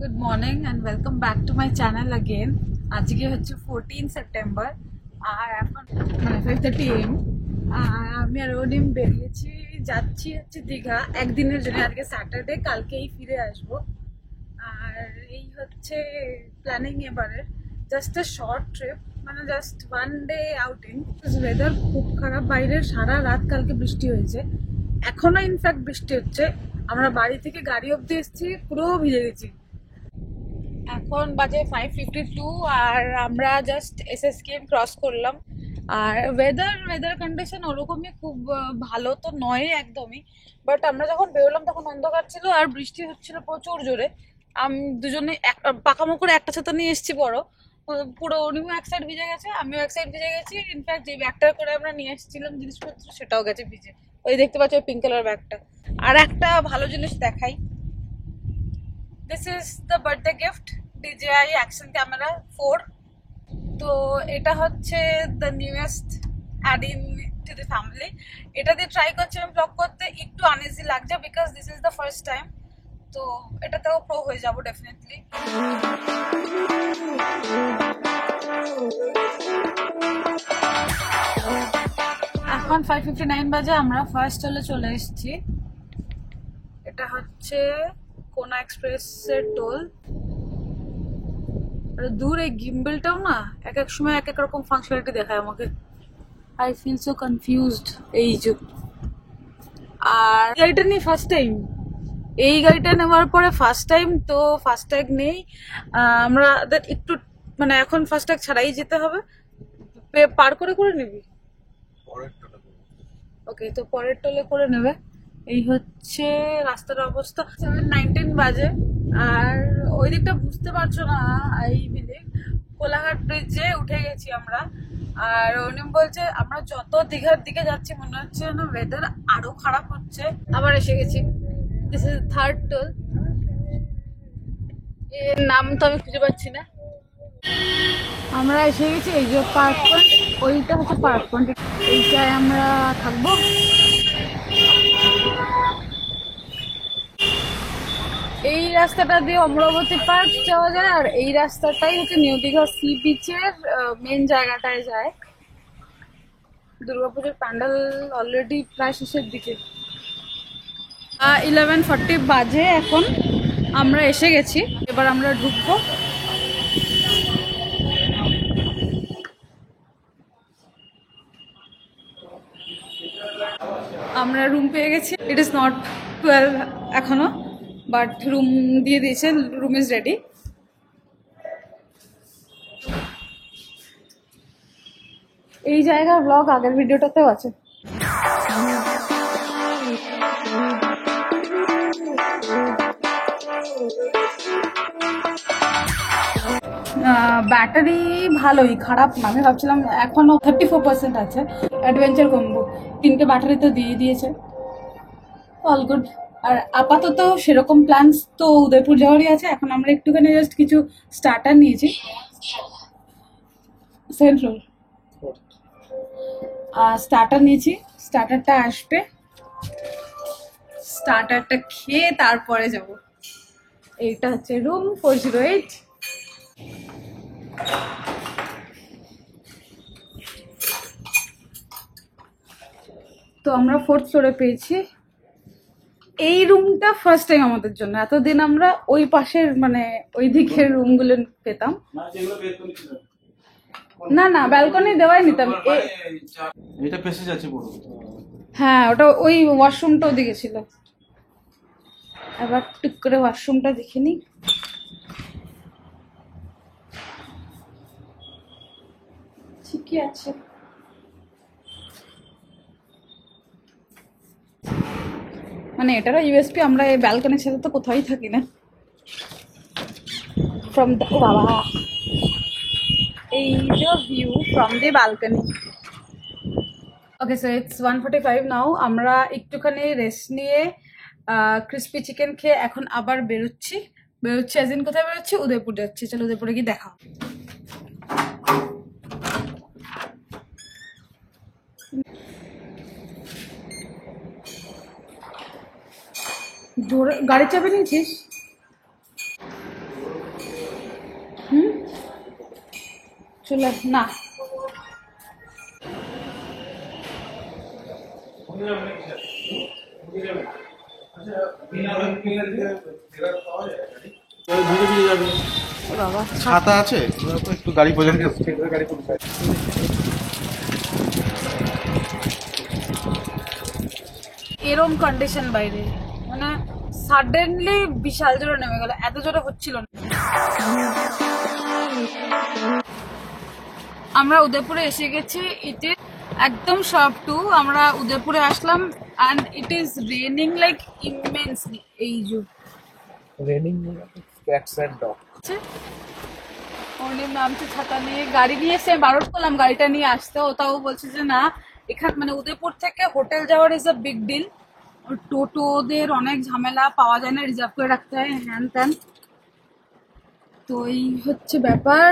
Good morning and welcome back to my channel again. আজকে হচ্ছে 14 September আর এখন মানে 5:30 AM আমি আর ওনিম বেরিয়েছি, যাচ্ছি হচ্ছে দীঘা একদিনের জন্য। আজকে স্যাটারডে, কালকেই ফিরে আসব। আর এই হচ্ছে প্ল্যানিং এবারের, জাস্ট আ শর্ট ট্রিপ, মানে just one day outing. Weather খুব খারাপ বাইরে, সারা রাত কালকে বৃষ্টি হয়েছে, এখনো ইনফ্যাক্ট বৃষ্টি হচ্ছে। আমরা বাড়ি থেকে গাড়ি অবধি এসেছি, পুরো ভিজে গেছি। এখন বাজে 5:52 আর আমরা জাস্ট এসএসকেএম ক্রস করলাম। আর ওয়েদার কন্ডিশন ওরকমই, খুব ভালো তো নয় একদমই, বাট আমরা যখন বেরোলাম তখন অন্ধকার ছিল আর বৃষ্টি হচ্ছিল প্রচুর জোরে। আমি দুজনে পাকামো করে একটা ছাতা নিয়ে এসেছি বড়, পুরো উনিও এক সাইড ভিজে গেছে, আমিও এক সাইড ভিজে গেছি। ইনফ্যাক্ট যে ব্যাগটা করে আমরা নিয়ে এসেছিলাম জিনিসপত্র, সেটাও গেছে ভিজে। ওই দেখতে পাচ্ছ পিঙ্ক কালার ব্যাগটা। আর একটা ভালো জিনিস দেখাই, this is the birthday gift, DJI action camera 4। তো এটা হচ্ছে the newest addition to the family. এটা দিয়ে ট্রাই করছি আমি ব্লগ করতে, একটু আনইজি লাগছে because this is the first time. তো এটাতেও প্রো হয়ে যাবো ডেফিনেটলি। এখন 5:59 বাজে, আমরা ফার্স্ট হলে চলে এসেছি। এটা হচ্ছে কোনা এক্সপ্রেসের টোল। দূর এই গিম্বলটাও না এক এক সময় এক এক রকম ফাংশনালিটি দেখায় আমাকে। আই ফিল সো কনফিউজড এই যুগ। আর গাড়িটা নিয়ে ফার্স্ট টাইম, এই গাড়িটা নেওয়ার পরে ফার্স্ট টাইম, তো ফার্স্ট ট্যাগ নেই আমরা একটু, মানে এখন ফার্স্ট ট্যাগ ছাড়াই যেতে হবে। পার করে করে নিবি? ওকে, তো পরের টোলে করে নেবে। এই হচ্ছে রাস্তার অবস্থা। 7:19 বাজে আর ওই দিকটা বুঝতে পারছো না, আই বিলিভ কোলাঘাট ব্রিজে উঠে গেছি আমরা। আর অনিম বলছে আমরা যত দীঘার দিকে যাচ্ছি মনে হচ্ছে যেন ওয়েদার আরো খারাপ হচ্ছে। আবার এসে গেছি, দিস ইজ থার্ড টোল। এর নাম তো আমি খুঁজে পাচ্ছি না। আমরা এসে গেছি, এই যে পার্ক পয়েন্ট, ওইটা হচ্ছে পার্ক পয়েন্ট, এইটায় আমরা থাকবো। এই রাস্তাটা দিয়ে অমরাবতী পার্ক যাওয়া যায় আর এই রাস্তাটাই হচ্ছে নিউ দীঘা সি বিচের মেন জায়গাটায় যায়। দুর্গাপুজোর প্যান্ডেল অলরেডি প্রায় শেষের দিকে। 11:40 বাজে এখন, আমরা এসে গেছি, এবার আমরা ঢুকবো। আমরা রুম পেয়ে গেছি। ইট ইজ নট 12 এখনো, বাট রুম দিয়ে দিয়েছে, রুম ইজ রেডি। এই জায়গার ব্লগ আগের ভিডিওটাতেও আছে। ব্যাটারি ভালোই, খারাপ না। আমি ভাবছিলাম এখনো 34% আছে, অ্যাডভেঞ্চার কম্বো 3টে ব্যাটারি তো দিয়ে দিয়েছে, অল গুড। আর আপাতত সেরকম প্ল্যানস তো উদয়পুর যাওয়ারই আছে। এখন আমরা একটুখানি জাস্ট কিছু স্টার্টার নিয়েছি, সেন্ট্রাল স্টার্টার নিয়েছি। স্টার্টারটা আসবে, স্টার্টারটা খেয়ে তারপরে যাব। এইটা হচ্ছে রুম 408। তো আমরা 4th ফ্লোরে পেয়েছি। এই রুমটা ফার্স্ট টাইম আমাদের জন্য। এতদিন আমরা ওই পাশের মানে ওই দিকের রুমগুলো পেতাম। না না, ব্যালকনি দেওয়াই নিতাম। এটা প্যাসেজ আছে বড়। হ্যাঁ, ওটা ওই ওয়াশরুমটা ওদিকে ছিল। এবার টুক করে ওয়াশরুমটা দেখে নি। ঠিকই আছে। মানে এটারও ইউএসপি, আমরা এই ব্যালকনির সাথে তো কোথাওই থাকি না। ফ্রম দ্য বাবা, এই যে view from the balcony. Okay, so it's 1:45 নাও। আমরা একটুখানি রেস্ট নিয়ে ক্রিস্পি চিকেন খেয়ে এখন আবার বেরোচ্ছি। অ্যাজ ইন কোথায় বেরোচ্ছি? উদয়পুর যাচ্ছি। চলো উদয়পুরে গিয়ে দেখা। জোরে গাড়ি চাপে নিয়েছিস? চলে না বাবা ছাতা আছে একটু গাড়ি পর্যন্ত গাড়ি এরম কন্ডিশন বাইরে মানে সাডেনলি বিশাল জোরে নেমে গেল, এত জোরে হচ্ছিল না। আমরা উদয়পুরে এসে গেছি, ইট ইজ একদম শপ টু। আমরা উদয়পুরে আসলাম and it is raining like immensely এই যে রেনিং ক্যাটস এন্ড ডগ অনেক নামছে ছাতা নিয়ে, গাড়ি নিয়ে এসে বারোট করলাম গাড়িটা নিয়ে আসতে, ও তাও বলছে যে না এখানে মানে উদয়পুর থেকে হোটেল যাওয়ার ইজ আ বিগ ডিল, টোটোদের অনেক ঝামেলা, পাওয়া যায় না, রিজার্ভ করে রাখতে হয়, হ্যান ত্যান। তো এই হচ্ছে ব্যাপার।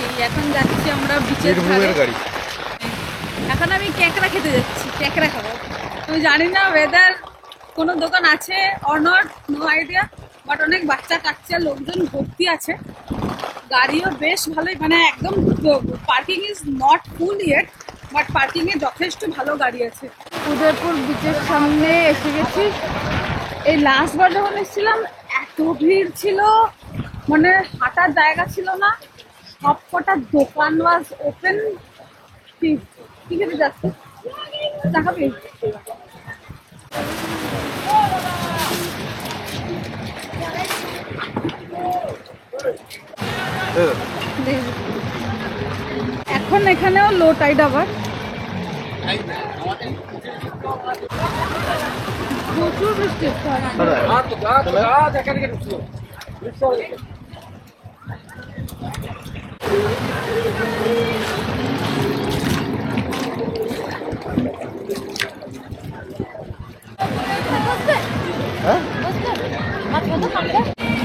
এই এখন যাচ্ছি আমরা বিচের ধারে। গাড়ি এখন আমি ক্যাকড়া খেতে যাচ্ছি, ক্যাকড়া খাবো। আমি জানি না ওয়েদার কোনো দোকান আছে or not, no idea, but অনেক বাচ্চা কাচ্চা লোকজন ভর্তি আছে, গাড়িও বেশ ভালোই, মানে একদম parking is not full yet, but parking এ যথেষ্ট ভালো গাড়ি আছে। উদয়পুর বিচের সামনে এসে গেছি। এই লাস্ট বার যখন এসেছিলাম এত ভিড় ছিল, মানে হাঁটার জায়গা ছিল না, সব কটা দোকান ওয়াজ ওপেন। কি খেতে যাচ্ছে দেখাবি? এখন এখানেও লো টাইড আবার, প্রচুর বৃষ্টি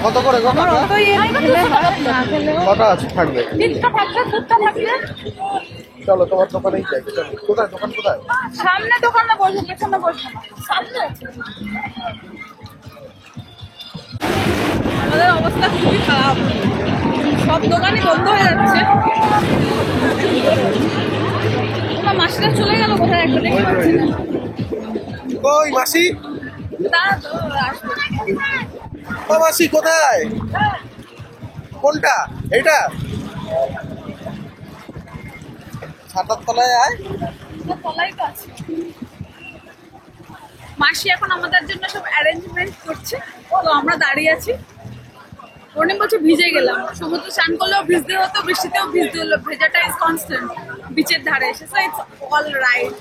কত করে গো? আমার অত ইয়ে খেলে হয়, না খেলেও কটা আছে থাকবে? তিনটা থাকলে দুধটা থাকলে চলো তোমার দোকানেই যাই। চলো। কোথায় দোকান কোথায়? সামনে দোকানে বসে, পেছনে বসে না, সামনে আছে। আমাদের অবস্থা খুবই খারাপ, সব দোকানই বন্ধ হয়ে যাচ্ছে। আমার মাসিটা চলে গেল কোথায়, এখন দেখতে পাচ্ছি না। কই মাসি? দাঁড়া তো, আসবে। ও মাসি কোথায়? কোনটা? এইটা? ছাতার তলায় আয়। তলাই তো আছে। মাসি এখন আমাদের জন্য সব অ্যারেঞ্জমেন্ট করছে, তো আমরা দাঁড়িয়ে আছি। অনেক বছর ভিজে গেলাম, সমুদ্র স্নান করলেও ভিজতে হতো, বৃষ্টিতেও ভিজতে হলো, ভেজাটা ইজ কনস্ট্যান্ট বিচের ধারে এসে, সো ইটস অল রাইট।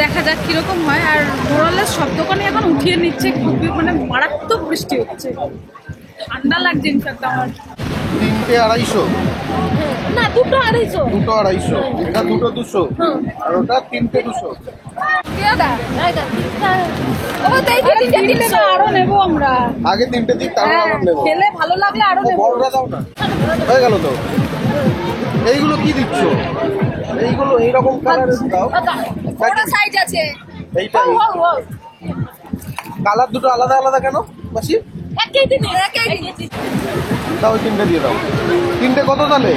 দেখা যাক কিরকম হয়। আর মোরালের সব দোকানে এখন উঠিয়ে নিচ্ছে, খুবই মানে মারাত্মক বৃষ্টি হচ্ছে, ঠান্ডা লাগছে ইনফ্যাক্ট আমার। 3টে 250। না, 2টো 250। 2টো 250, এটা 2টো 200 আর ওটা 3টে 200। আরো নেবো আমরা, আগে 3টে দিন তারপর আবার নেবো। খেলে ভালো লাগলে আরো নেবো। বড়রা দাও না, হয়ে গেল তো। এইগুলো কি দিচ্ছ? এইগুলো এইরকম কালারের দাও। বড় সাইজ আছে, এইটাই কালার দুটো আলাদা আলাদা কেন মাসি? একই দিন একই দিন। দাও 3টে দিয়ে দাও। 3টে কত তাহলে?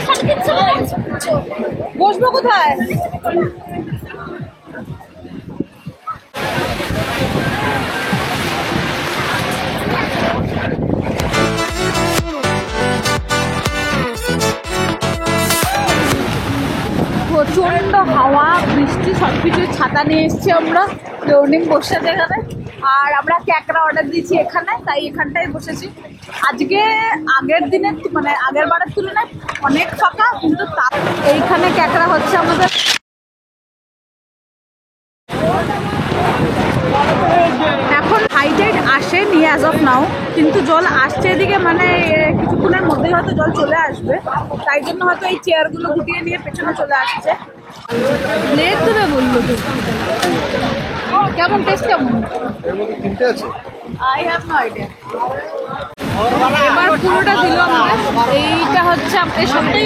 350। বসবো কোথায়? প্রচন্ড হাওয়া, বৃষ্টি, সবকিছু, ছাতা নিয়ে এসছি আমরা, লোনিং বসে আছে এখানে। আর আমরা ক্যাকড়া অর্ডার দিয়েছি এখানে, তাই এখানটায় বসেছি। আজকে আগের দিনের মানে আগের বারের তুলনায় অনেক ফাঁকা, কিন্তু এইখানে ক্যাকড়া হচ্ছে আমাদের। এখন হাইটাইড আসেনি অ্যাজ অফ নাও, কিন্তু জল আসছে এদিকে, মানে কিছুক্ষণের মধ্যেই হয়তো জল চলে আসবে, তাই জন্য হয়তো এই চেয়ারগুলো গুটিয়ে নিয়ে পেছনে চলে আসছে। লেট দেবে বললো তো। কেমন টেস্ট কেমন? এর মধ্যে 3টে আছে। I have no idea. এবার পুরোটা দিল আমাদের। এইটা হচ্ছে এই সবটাই,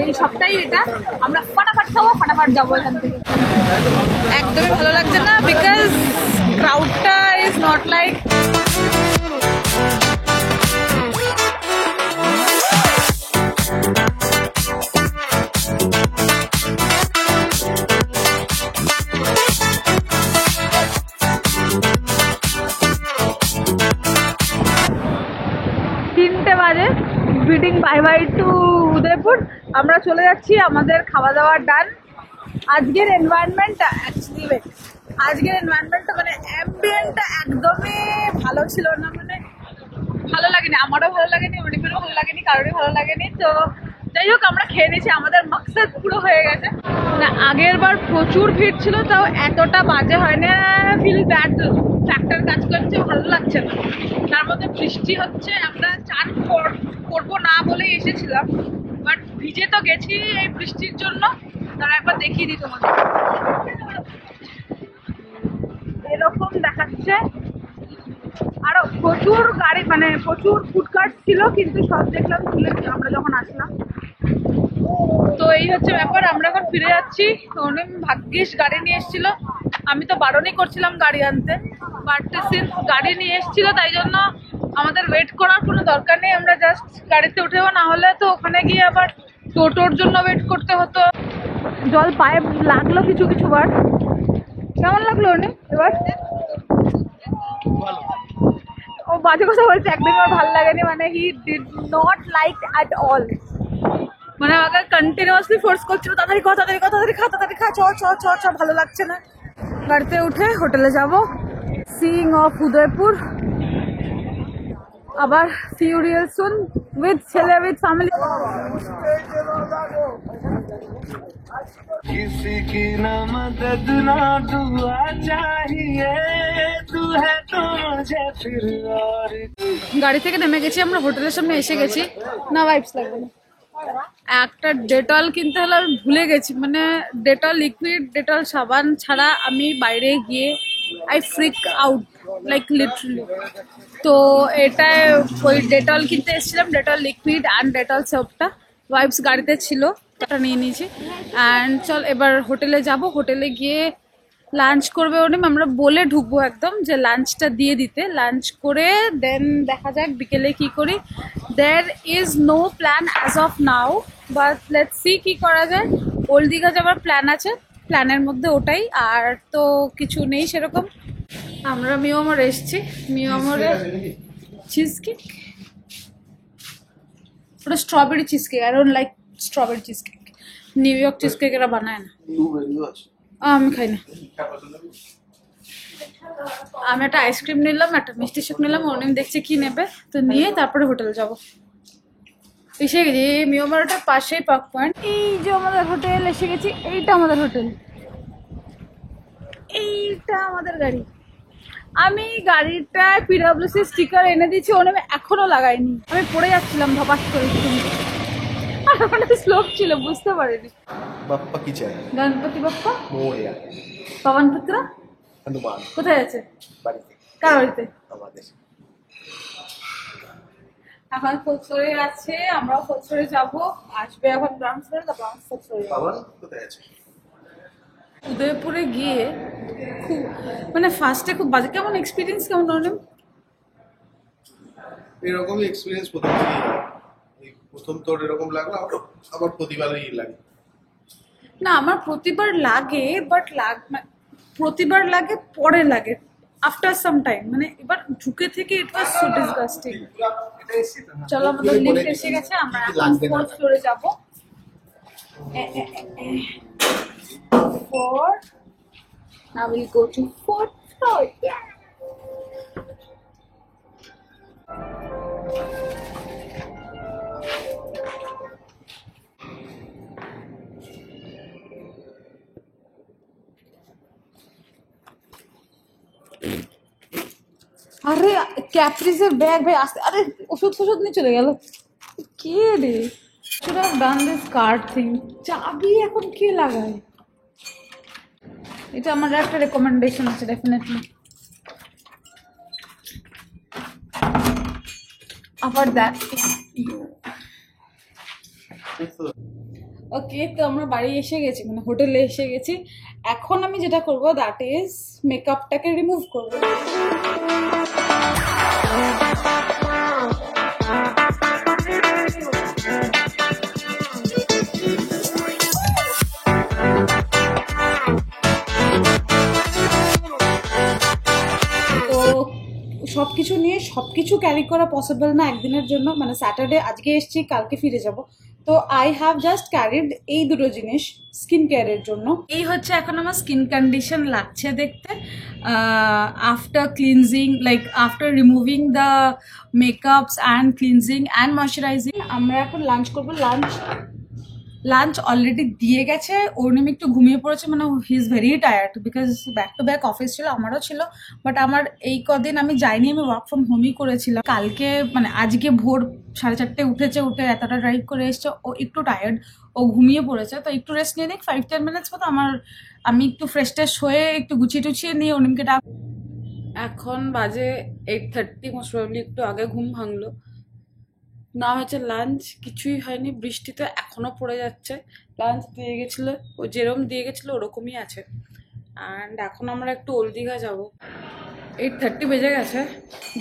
এই সবটাই এটা। আমরা ফাটাফাট খাবো, ফাটাফাট যাবো এখান থেকে। একদমই ভালো লাগছে না, বিকজ ক্রাউডটা ইজ নট লাইক বাজে। Bidding bye bye to Udaipur. আমরা চলে যাচ্ছি, আমাদের খাওয়া দাওয়ার ডান। আজকের এনভায়রনমেন্টটা মানে অ্যাম্বিয়েন্টটা একদমই ভালো ছিল না, মানে ভালো লাগেনি, আমারও ভালো লাগেনি, অনিমেরও ভালো লাগেনি, কারোরই ভালো লাগেনি। তো যাই হোক, আমরা খেয়ে নিয়েছি, আমাদের মাকসাদ পুরো হয়ে গেছে। মানে আগের বার প্রচুর ভিড় ছিল, তাও এতটা বাজে হয় না। ফিল ব্যাড ফ্যাক্টর কাজ করছে, ভালো লাগছে না। তার মধ্যে বৃষ্টি হচ্ছে, আমরা চান করবো না বলেই এসেছিলাম, বাট ভিজে তো গেছি এই বৃষ্টির জন্য। তারা একবার দেখিয়ে দিই তোমাদের, এরকম দেখাচ্ছে। আরো প্রচুর গাড়ি, মানে প্রচুর ফুডকার্ট ছিল, কিন্তু সব দেখলাম খুলে আমরা যখন আসলাম। তো এই হচ্ছে ব্যাপার, আমরা এখন ফিরে যাচ্ছি। অনেক ভাগ্যিস গাড়ি নিয়ে এসেছিল, আমি তো বারণই করছিলাম গাড়ি আনতে, বাট সিন্স গাড়ি নিয়ে এসেছিল তাই জন্য আমাদের ওয়েট করার কোনো দরকার নেই, আমরা জাস্ট গাড়িতে উঠেও, না হলে তো ওখানে গিয়ে আবার টোটোর জন্য ওয়েট করতে হতো। জল পায়ে লাগলো কিছু কিছু বার। কেমন লাগলো অনেক এবার? ও বাজে কথা বলছে, একদিন ওর ভালো লাগেনি, মানে he did not like at all. মানে আমাকে কন্টিনিউয়াসলি ফোর্স করছিল, তাড়াতাড়ি খা, তাড়াতাড়ি খা, তাড়াতাড়ি খা, তাড়াতাড়ি খা, চ চ চ চ, ভালো লাগছে না। গাড়িতে উঠে হোটেলে যাব, সিইং অফ উদয়পুর। আবার see you real soon with ছেলে, উইথ ফ্যামিলি। किसी की न मदद ना दुआ चाहिए, तू है तो मुझे फिर और। গাড়ি থেকে নেমে গেছি, আমরা হোটেলের সামনে এসে গেছি। না ভাইবস লাগবে না। একটা ডেটল কিনতে হলে আমি ভুলে গেছি, মানে ডেটল লিকুইড, ডেটল সাবান ছাড়া আমি বাইরে গিয়ে I freak out like literally. তো এটাই ওই ডেটল কিনতে এসেছিলাম, ডেটল লিকুইড অ্যান্ড ডেটল সোপটা ওয়াইপস গাড়িতে ছিল, ওটা নিয়ে নিয়েছি। অ্যান্ড চল এবার হোটেলে যাব, হোটেলে গিয়ে লাঞ্চ করবে অনিম, আমরা বলে ঢুকবো একদম যে লাঞ্চটা দিয়ে দিতে। লাঞ্চ করে দেন দেখা যাক বিকেলে কি করি। There is no plan as of now, but let's see কি করা যায়। ওল্ড দীঘা যাওয়ার প্ল্যান আছে, প্ল্যানের মধ্যে ওটাই, আর তো কিছু নেই সেরকম। আমরা মিওমরে এসেছি, মিওমরে চিজ কেক, ওটা strawberry cheese cake. I don't like strawberry cheese cake, new York cheese cake এরা বানায় না, আমি খাই না। আমি একটা আইসক্রিম নিলাম, একটা মিষ্টি শেক নিলাম, অনেক দেখছি কি নেবে, তো নিয়ে তারপরে হোটেলে যাবো। এসে গেছি মিওমরটার পাশেই পার্ক পয়েন্ট। এই যে আমাদের হোটেল এসে গেছি, এইটা আমাদের হোটেল, এইটা আমাদের গাড়ি। আমি গাড়িটা পিডব্লিউসি স্টিকার এনে দিয়েছি, ওনে এখনো লাগাইনি, আমি পড়ে যাচ্ছিলাম ধপাস করে, আর ওখানে স্লোপ ছিল বুঝতে পারিনি। বাপ্পা কি চাই? গণপতি বাপ্পা মোরিয়া। পবন পুত্র হনুমান। কোথায় আছে? বাড়িতে। কার বাড়িতে? আমাদের। এখন ফোলসরে আছে, আমরাও ফোলসরে যাবো, আসবে এখন গ্রাউন্ড ফ্লোরে, তারপর ফোলসরে যাবো। বাবা কোথায় আছে? উদয়পুরে গিয়ে খুব, মানে ফার্স্টে খুব বাজে। কেমন এক্সপিরিয়েন্স কেমন অনিম? এরকমই এক্সপিরিয়েন্স প্রথম থেকেই। এই প্রথম তোর এরকম লাগলো, আবার প্রতিবারই লাগে। না আমার প্রতিবার লাগে, বাট প্রতিবার লাগে পরে লাগে আফটার সাম টাইম, মানে এবার ঢুকে থেকে ইট ওয়াজ সো ডিসগাস্টিং। চলো আমাদের লিফট এসে গেছে, আমরা এখন ফোর্থ ফ্লোরে যাবো। Now we'll go to fourth floor. Yeah. আরে ক্যাপ্রিজের ব্যাগ ভাই আসতে, আরে ওষুধ নিয়ে চলে গেল কে রে? should have done this card thing. চাবি এখন কে লাগায়? এটা আমার একটা রেকমেন্ডেশন আছে ডেফিনেটলি। আবার দ্যাট ওকে, তো আমরা বাড়ি এসে গেছি, মানে হোটেলে এসে গেছি। এখন আমি যেটা করব দ্যাট ইজ মেকআপটাকে রিমুভ করব। সবকিছু নিয়ে সবকিছু ক্যারি করা পসিবল না একদিনের জন্য, মানে স্যাটারডে আজকে এসছি কালকে ফিরে যাব, তো আই হ্যাভ জাস্ট ক্যারিড এই দুটো জিনিস স্কিন কেয়ারের জন্য। এই হচ্ছে এখন আমার স্কিন কন্ডিশন লাগছে দেখতে after cleansing, like after removing the makeups and cleansing and moisturising. আমরা এখন লাঞ্চ করবো। লাঞ্চ অলরেডি দিয়ে গেছে, অর্ণিম একটু ঘুমিয়ে পড়েছে, মানে he is very tired because back to back office ছিল, আমারও ছিল, বাট আমার এই কদিন আমি যাইনি, আমি ওয়ার্ক ফ্রম হোমই করেছিলাম। কালকে মানে আজকে ভোর 4:30 উঠেছে, উঠে এতটা ড্রাইভ করে এসছে, ও একটু টায়ার্ড, ও ঘুমিয়ে পড়েছে, তো একটু রেস্ট নিয়ে নিক 5-10 মিনিটস মতো। আমি একটু ফ্রেশ ট্রেশ হয়ে একটু গুছিয়ে টুছিয়ে নিয়ে অর্ণিমকে ডাক। এখন বাজে 8:30, মোস্ট প্রবাবলি একটু আগে ঘুম ভাঙলো। না হয়েছে লাঞ্চ, কিছুই হয়নি, বৃষ্টিতে এখনো পড়ে যাচ্ছে। লাঞ্চ দিয়ে গেছিলো, ও যেরকম দিয়ে গেছিলো ওরকমই আছে। অ্যান্ড এখন আমরা একটু ওল্ড দীঘা যাবো। 8:30 বেজে গেছে,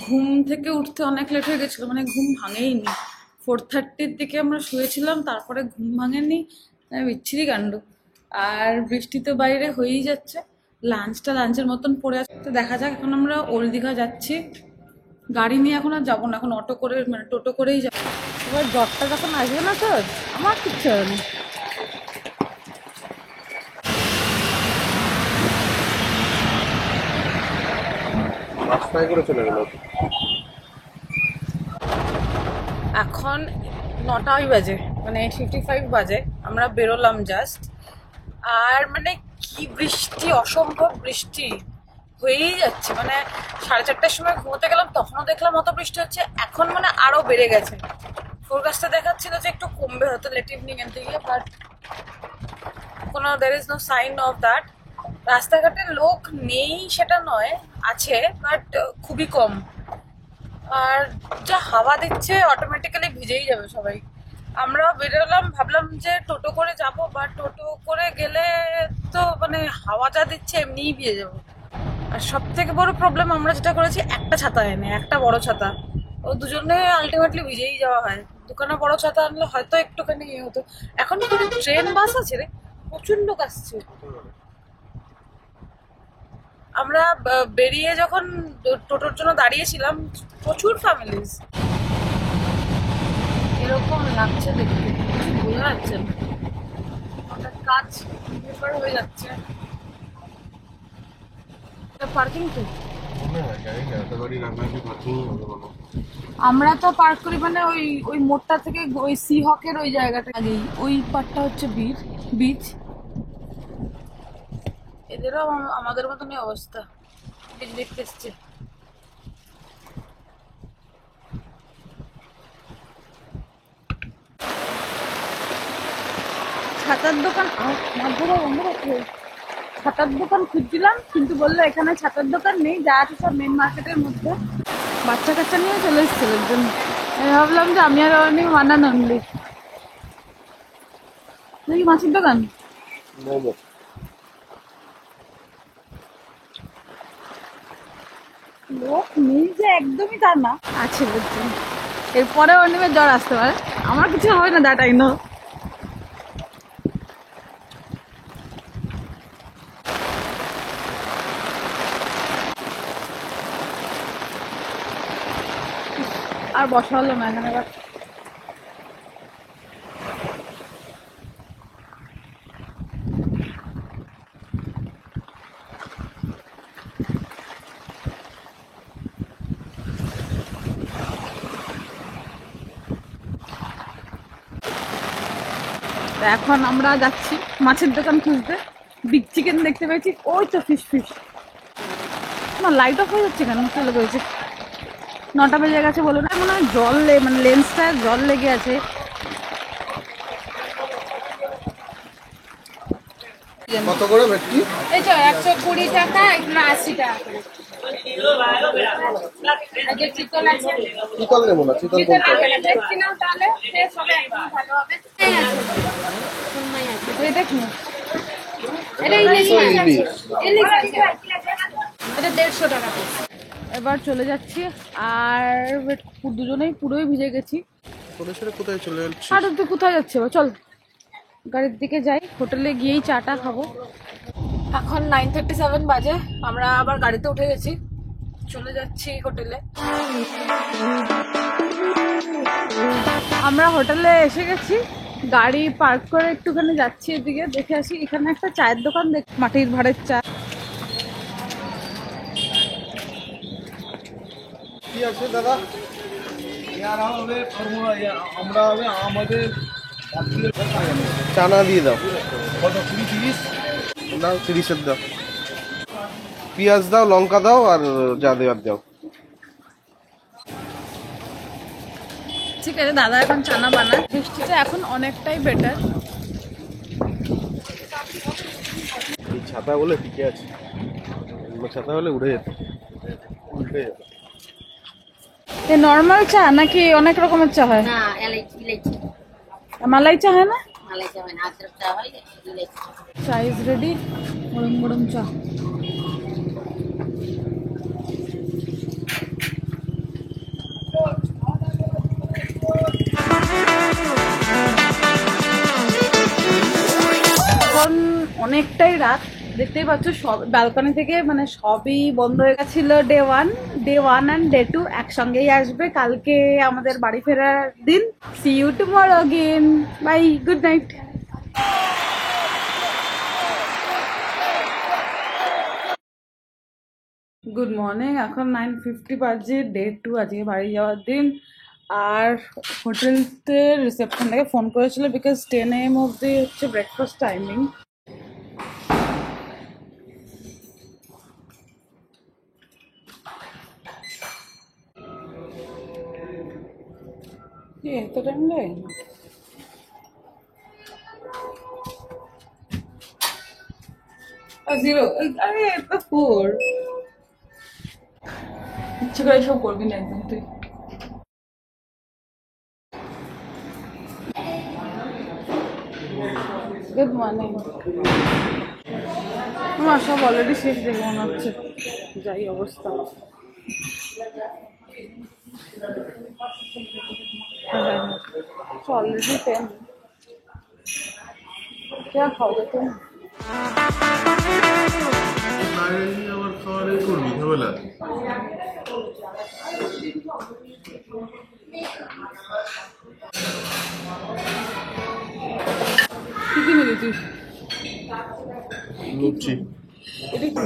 ঘুম থেকে উঠতে অনেক লেট হয়ে গেছিলো, মানে ঘুম ভাঙেইনি। 4:30-র দিকে আমরা শুয়েছিলাম, তারপরে ঘুম ভাঙেনি, বিচ্ছিরি কাণ্ড। আর বৃষ্টি তো বাইরে হয়েই যাচ্ছে, লাঞ্চের মতন পড়ে আছে। তো দেখা যাক, এখন আমরা ওল্ড দীঘা যাচ্ছি। গাড়ি নিয়ে এখন আর যাবো না, এখন অটো করে মানে টোটো করেই যাবো। এবার জ্বরটা যখন আসবে না তোর, আমার কিচ্ছু হবে না। রাস্তায় করে চলে গেল। এখন 9টাই বাজে, মানে 8:55 বাজে, আমরা বেরোলাম জাস্ট। আর মানে কি বৃষ্টি, অসম্ভব বৃষ্টি হয়েই যাচ্ছে। মানে 4:30টার সময় ঘুমোতে গেলাম, তখনও দেখলাম অত বৃষ্টি হচ্ছে, এখন মানে আরো বেড়ে গেছে। ফোরকাস্টে দেখাচ্ছিল যে একটু কমবে হয়তো লেট ইভিনিং এর দিকে, বাট কোনো there is no sign of that. রাস্তাঘাটে লোক নেই সেটা নয়, আছে, বাট খুবই কম। আর যা হাওয়া দিচ্ছে, অটোমেটিক্যালি ভিজেই যাবে সবাই। আমরা বেরোলাম, ভাবলাম যে টোটো করে যাব, বা টোটো করে গেলে তো মানে হাওয়া যা দিচ্ছে এমনিই ভিজে যাবো। আর সব থেকে বড় প্রবলেম, আমরা যেটা করেছি, একটা ছাতা এনে, একটা বড় ছাতা, ও দুজনে আলটিমেটলি ভিজেই যাওয়া হয়। দোকানে বড় ছাতা আনলে হয়তো একটুখানি ইয়ে হতো। এখন তো ট্রেন বাস আছে রে, প্রচুর লোক আসছে। আমরা বেরিয়ে যখন টোটোর জন্য দাঁড়িয়েছিলাম, প্রচুর ফ্যামিলিজ। এরকম লাগছে দেখতে, কিছু বোঝা যাচ্ছে না, কাজ হয়ে যাচ্ছে। পার্কিং তো আমরা তো পার্ক করি, মানে ওই মোড়টা থেকে ওই সি হকের ওই জায়গাটা আগেই, ওই পার্টটা হচ্ছে বিচ। এদেরও আমাদের মতনই অবস্থা, বিচ দেখতে এসছে। ছাতার দোকান, ছাতার দোকান খুঁজছিলাম, কিন্তু বললো এখানে ছাতার দোকান নেই, যা আছে সব মেন মার্কেটের মধ্যে। বাচ্চা কাচ্চা নিয়ে চলে এসছে একজন, ভাবলাম যে আমি আর অনেক মানান অনলি। দেখি মাছের দোকান, লোক নেই যে একদমই তা না, আছে বুঝছেন। এরপরে অনিমের জ্বর আসতে পারে, আমার কিছু হবে না, দ্যাট আই নো। আর বসা হলো না এখানে। এবার এখন আমরা যাচ্ছি মাছের দোকান খুঁজতে। বিগ চিকেন দেখতে পেয়েছি, ওই তো ফিশ। না লাইট অফ হয়ে যাচ্ছে কেন, চলে গেছে। 9টা বেজে গেছে, বলো না, মনে হয় জল মানে লেন্সটা জল লেগে আছে। কত করে ভেটকি? এই তো 120 টাকা, 80 টাকা। চিকন আছে, চিকন নেবো না, চিকন কম করে। দেখছি না তাহলে শেষ হবে, একদম ভালো হবে। এটা কি এটা So easy. এটা 150 টাকা piece। এবার চলে যাচ্ছি আর দুজনেই পুরোই ভিজে গেছি। কোথায় চলে যাচ্ছি? আর তুই কোথায় যাচ্ছে? চল গাড়ির দিকে যাই, হোটেলে গিয়েই চাটা খাবো। এখন 9:37 বাজে, আমরা আবার গাড়িতে উঠে গেছি, চলে যাচ্ছি হোটেলে। আমরা হোটেলে এসে গেছি, গাড়ি পার্ক করে একটুখানি যাচ্ছি এদিকে, দেখে আসি এখানে একটা চায়ের দোকান দেখ, মাটির ভাড়ের চা। কি আছে দাদা? আমরা আমাদের চানা দিয়ে দাও। কত 20-30? দাও 30-এর দাও। পেঁয়াজ দাও, লঙ্কা দাও, আর যা দেওয়ার দাও। ঠিক আছে, দাদা এখন চানা বানায়। বৃষ্টিটা এখন অনেকটাই বেটার। এই ছাতা বলে টিকে আছে, ছাতা হলে উড়ে যেত, উল্টে যেত। এই নর্মাল চা নাকি অনেক রকমের চা হয়? না এলাইচি ইলাইচি মালাই চা হয় না? মালাই চা হয় না, আদরক চা হয়, ইলাইচি। চা ইজ রেডি, গরম গরম চা। এখন অনেকটাই রাত, দেখতেই পাচ্ছ সব ব্যালকনি থেকে মানে সবই বন্ধ হয়ে গেছিল। ডে ওয়ান অ্যান্ড ডে 2 একসঙ্গেই আসবে। কালকে আমাদের বাড়ি ফেরার দিন। See you tomorrow again, bye, good night. Good morning, এখন 9:50 বাজে। ডে 2 আজকে বাড়ি যাওয়ার দিন। আর হোটেলতে রিসেপশন থেকে ফোন করেছিল বিকজ 10 AM অবধি হচ্ছে ব্রেকফাস্ট টাইমিং। এত টাইম লাগে? জিরো, আরে এটা 4। ইচ্ছে করে সব করবি না একদম তুই। Good morning. আমার সব অলরেডি শেষ দেখে মনে হচ্ছে, যাই অবস্থা। অলরেডি 10। क्या खाओगे तुम? আবার খাওয়ারে করবি ঝামেলা। কি কি নিলি তুই? লুচি, এটা কি?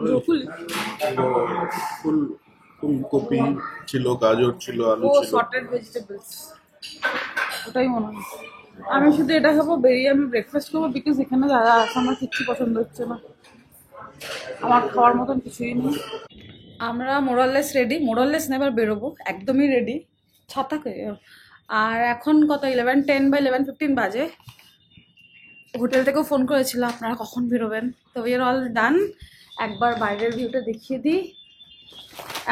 ব্রোকলি? ফুলকপি ছিল, গাজর ছিল, আলু ও ছিল। সর্টেড ভেজিটেবলস, ওটাই মনে হয়। আমি শুধু এটা খাবো, বেরিয়ে আমি ব্রেকফাস্ট করবো বিকজ এখানে যারা আছে আমার কিচ্ছু পছন্দ হচ্ছে না, আমার খাওয়ার মতন কিছুই নেই। আমরা মোরাললেস রেডি, মোরাললেস না, এবার বেরোবো, একদমই রেডি। ছাতাকে আর এখন কত 11:10 বা 11:15 বাজে। হোটেল থেকেও ফোন করেছিল আপনারা কখন বেরোবেন, তো উই আর অল ডান। একবার বাইরের ভিউটা দেখিয়ে দিই।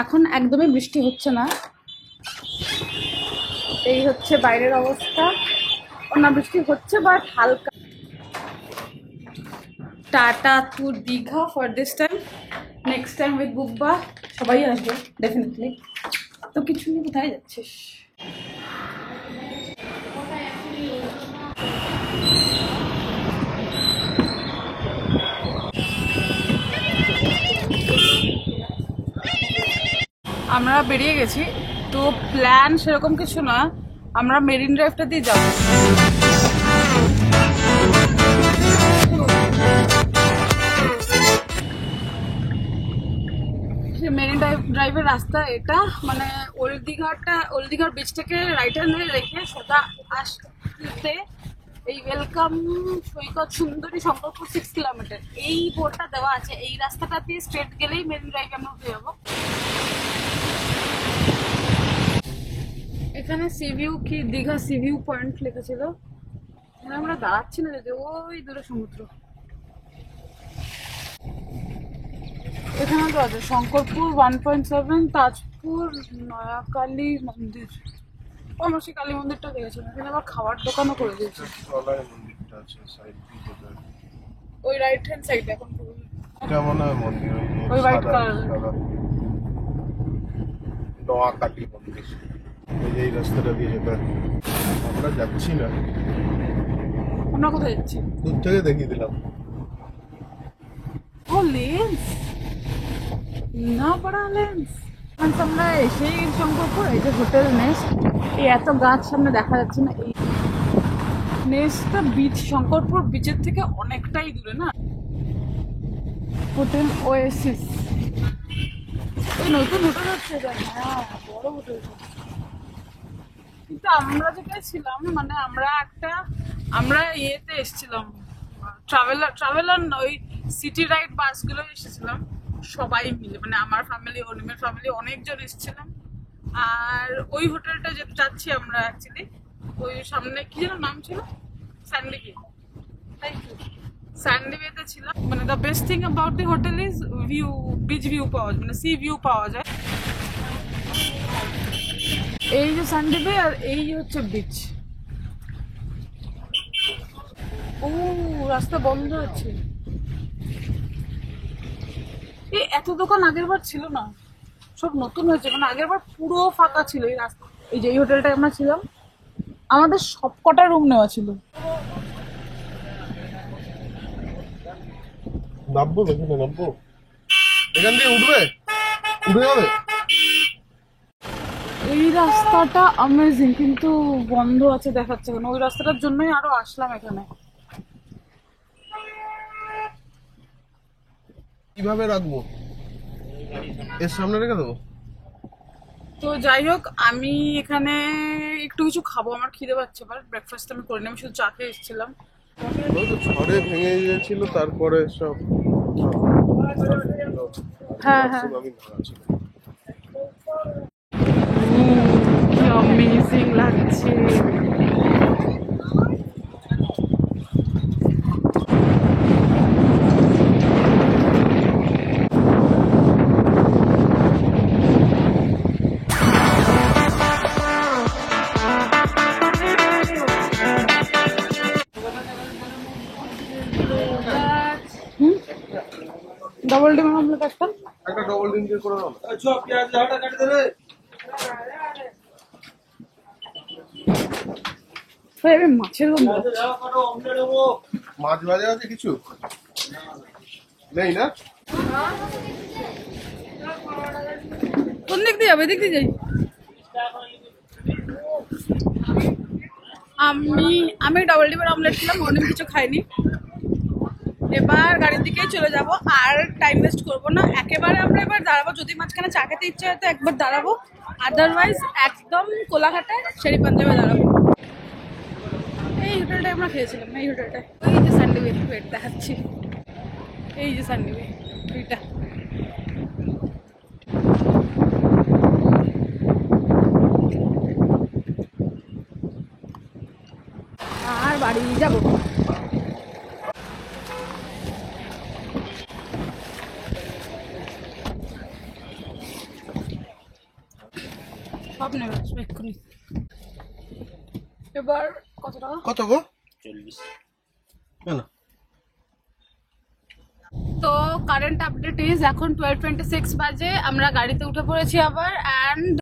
এখন একদমই বৃষ্টি হচ্ছে না, এই হচ্ছে বাইরের অবস্থা। না বৃষ্টি হচ্ছে বাট হালকা। Tata to Digha for this time, next time with Bubba, সবাই আসবে ডেফিনেটলি। তো কিছু নিয়ে কোথায় যাচ্ছিস? আমরা বেরিয়ে গেছি, তো প্ল্যান সেরকম কিছু না, আমরা মেরিন ড্রাইভটা দিয়ে যাবো। মেরিন ড্রাইভের রাস্তা এটা, মানে ওল্ড দীঘার বিচ থেকে রাইট হ্যান্ড রেখে সোজা আসতে এই ওয়েলকাম সৈকত সুন্দরী শঙ্করপুর 6 কিলোমিটার এই বোর্ডটা দেওয়া আছে। এই রাস্তাটা দিয়ে স্ট্রেট গেলেই মেরিন ড্রাইভে আমরা উঠে যাবো। এখানে সিভিউ কি দীঘা সিভিউ পয়েন্ট লেখা ছিল, এখানে আমরা দাঁড়াচ্ছি না, যদি ওই দূরে সমুদ্র। এখানে তো আছে শঙ্করপুর 1.7, তাজপুর, নয়াকালী মন্দির। আমরা সেই কালী মন্দিরটা দেখেছিলাম, এখানে আবার খাওয়ার দোকানও করে দিয়েছে। তলায় মন্দিরটা আছে সাইড দিয়ে ওই রাইট হ্যান্ড সাইডে এখন কেমন হয় মন্দির ওই white color। নোয়াখালী মন্দির। এই রাস্তাটা দিয়ে যেতে হয়। আমরা যাচ্ছি না, আমরা কোথায় যাচ্ছি? দূর থেকে দেখিয়ে দিলাম। ও লেন্স, না বড় লেন্স। আমরা এসেই শঙ্করপুর, এই যে হোটেল নেস্ট, এই এত গাছ সামনে দেখা যাচ্ছে না। এই নেস্টটা বিচ, শঙ্করপুর বিচের থেকে অনেকটাই দূরে না। হোটেল ওয়েসিস, এই নতুন হোটেল হচ্ছে এটা। হ্যাঁ বড় হোটেল। কিন্তু আমরা যেটা ছিলাম মানে আমরা ইয়েতে এসেছিলাম, ট্রাভেলার ওই সিটি রাইড বাসগুলো এসেছিলাম সবাই মিলে, মানে আমার ফ্যামিলি, অনিমের ফ্যামিলি, অনেকজন এসেছিলাম। আর ওই হোটেলটা যেতে যাচ্ছি আমরা অ্যাকচুয়ালি, ওই সামনে কি যেন নাম ছিল, স্যান্ডিবে, স্যান্ডিবেতে ছিলাম। মানে the best thing about the hotel is view, beach view পাওয়া যায়, মানে সি ভিউ পাওয়া যায়। এই যে সানডে আর এই হচ্ছে বিচ। ও রাস্তা বন্ধ আছে। এই এত দোকান আগের বার ছিল না, সব নতুন হয়েছে। মানে আগের বার পুরো ফাঁকা ছিল এই রাস্তা। এই যে এই হোটেলটায় আমরা ছিলাম, আমাদের সব কটা রুম নেওয়া ছিল। নামবো এখানে, নামবো এখান দিয়ে, উঠবে উঠে যাবে। এই রাস্তাটা অ্যামেজিং, কিন্তু বন্ধ আছে দেখাচ্ছে কেন। ওই রাস্তাটার জন্যই আরো আসলাম এখানে। কিভাবে রাখবো? এর সামনে রেখে দেবো। তো যাই হোক, আমি এখানে একটু কিছু খাবো, আমার খিদে পাচ্ছে। এবার ব্রেকফাস্ট আমি করিনি, আমি শুধু চা খেয়ে এসেছিলাম। ওই তো ঝড়ে ভেঙে গিয়েছিল, তারপরে সব হ্যাঁ হ্যাঁ, আমি ভাড়া ছিল। কি অ্যামেজিং লাগছে। ডবল ডিম অমলেট একটা। একটা ডবল ডিম দিয়ে করে দাও না। আমি মাছের গন্ধ, মাছ ভাজা আছে কিছু নেই না? কোন দিক দিয়ে যাবে? দিক দিয়ে যাই। আমি ডাবল ডিমের অমলেট ছিলাম, অনেক কিছু খাইনি। এবার গাড়ির দিকেই চলে যাব, আর টাইম ওয়েস্ট করবো না। একেবারে আমরা এবার দাঁড়াবো, যদি মাঝখানে চা খেতে ইচ্ছে হয় তো একবার দাঁড়াবো, আদারওয়াইজ একদম কোলাঘাটে শেরি পাঞ্জাবে দাঁড়াবো। এই হোটেলটায় আমরা খেয়েছিলাম, এই হোটেলটায়। এই যে সানডে ওয়েট দেখাচ্ছি, এই যে সানডে ওইটা। আর বাড়ি যাবো। সব নেবে আসবে এক্ষুনি। এবার কত টাকা? কত গো? 40। কেন? তো কারেন্ট আপডেট ইজ এখন 12:26 বাজে, আমরা গাড়িতে উঠে পড়েছি আবার। অ্যান্ড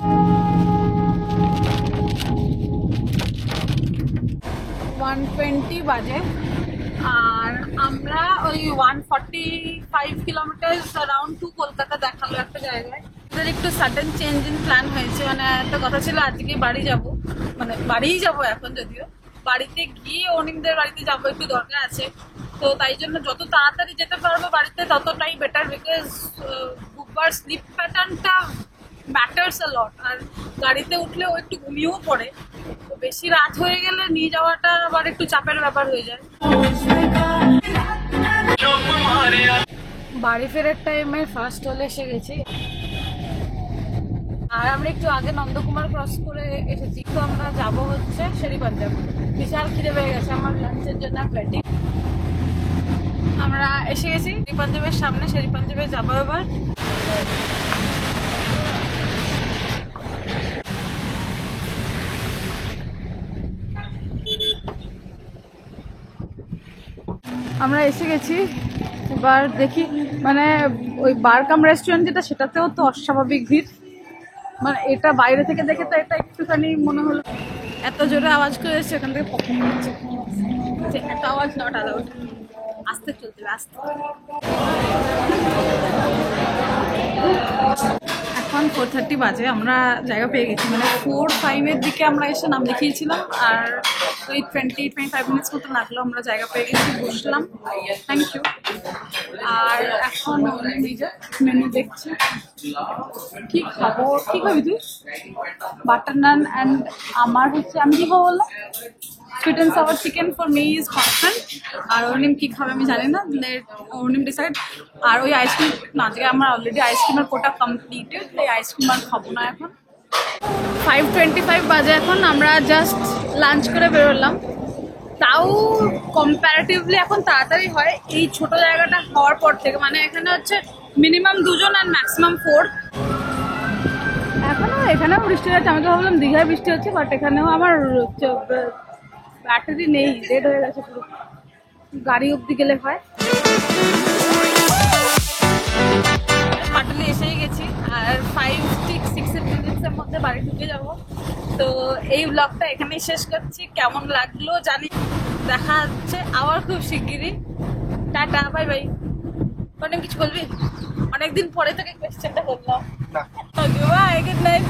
1:20 বাজে, আর আমরা ওই 145 কিলোমিটার অ্যারাউন্ড টু কলকাতা দেখালো একটা জায়গায়। আমাদের একটু সাডেন চেঞ্জ ইন প্ল্যান হয়েছে। মানে একটা কথা ছিল আজকে বাড়ি যাব, মানে বাড়িই যাব এখন, যদিও বাড়িতে গিয়ে অনিমদের বাড়িতে যাবো, একটু দরকার আছে। তো তাই জন্য যত তাড়াতাড়ি যেতে পারবো বাড়িতে ততটাই বেটার, বিকজ বুধবার স্লিপ প্যাটার্নটা ম্যাটার্স আ লট। আর গাড়িতে উঠলে ও একটু ঘুমিয়েও পড়ে, তো বেশি রাত হয়ে গেলে নিয়ে যাওয়াটা আবার একটু চাপের ব্যাপার হয়ে যায়। বাড়ি ফেরার টাইমে ফার্স্ট হলে এসে গেছি, আর আমরা একটু আগে নন্দকুমার ক্রস করে এসেছি। তো আমরা যাবো হচ্ছে শেরি পাঞ্জাব। বিশাল খিদে পেয়ে গেছে আমার, লাঞ্চের জন্য ওয়েটিং। আমরা এসে গেছি শেরি পাঞ্জাবের সামনে, শেরি পাঞ্জাবে যাবো এবার। আমরা এসে গেছি। এবার দেখি মানে ওই বারকাম রেস্টুরেন্ট যেটা সেটাতেও তো অস্বাভাবিক ভিড়। মানে এটা বাইরে থেকে দেখে তো এটা একটুখানি মনে হলো এত জোরে আওয়াজ করে এসছে ওখান থেকে পপকর্ন হচ্ছে। এত আওয়াজ নট অ্যালাউড, আস্তে চলতে হবে আস্তে। এখন 4:30 বাজে, আমরা জায়গা পেয়ে গেছি। মানে 4-5 দিকে আমরা এসে নাম লিখিয়েছিলাম আর ওই 20-25 মিনিটস মতো লাগলো, আমরা জায়গা পেয়ে গেছি, বসলাম। Thank you. আর এখন মেনু দেখছি কি খাবো। কি খাবি তুই? বাটার নান অ্যান্ড আমার হচ্ছে আমি কি খাবো বললাম, sweet and sour chicken for me is constant. আর অর্নিম কি খাবে আমি জানি না, লেট অর্নিম ডিসাইড। আর ওই আইসক্রিম না, আজকে আমার অলরেডি আইসক্রিমের কোটা কমপ্লিটেড, এই আইসক্রিম আর খাবো না এখন। 5:25 বাজে এখন, আমরা জাস্ট লাঞ্চ করে বেরোলাম। তাও কম্প্যারেটিভলি এখন তাড়াতাড়ি হয় এই ছোট জায়গাটা হওয়ার পর থেকে। মানে এখানে হচ্ছে মিনিমাম 2 জন আর ম্যাক্সিমাম 4। এখানেও বৃষ্টি হচ্ছে, আমি তো ভাবলাম দীঘায় বৃষ্টি হচ্ছে, বাট এখানেও আমার ব্যাটারি নেই, ডেড হয়ে গেছে পুরো। গাড়ি অব্দি গেলে হয়। পাটুলি এসেই গেছি আর 5-6 মিনিটসের মধ্যে বাড়ি ঢুকে যাব। তো এই ব্লগটা এখানেই শেষ করছি। কেমন লাগলো জানি, দেখা হচ্ছে আবার খুব শিগগিরই। Tata, bye bye. অনেক কিছু বলবি? অনেকদিন পরে তোকে কোয়েশ্চেনটা করলাম। Bye, good night.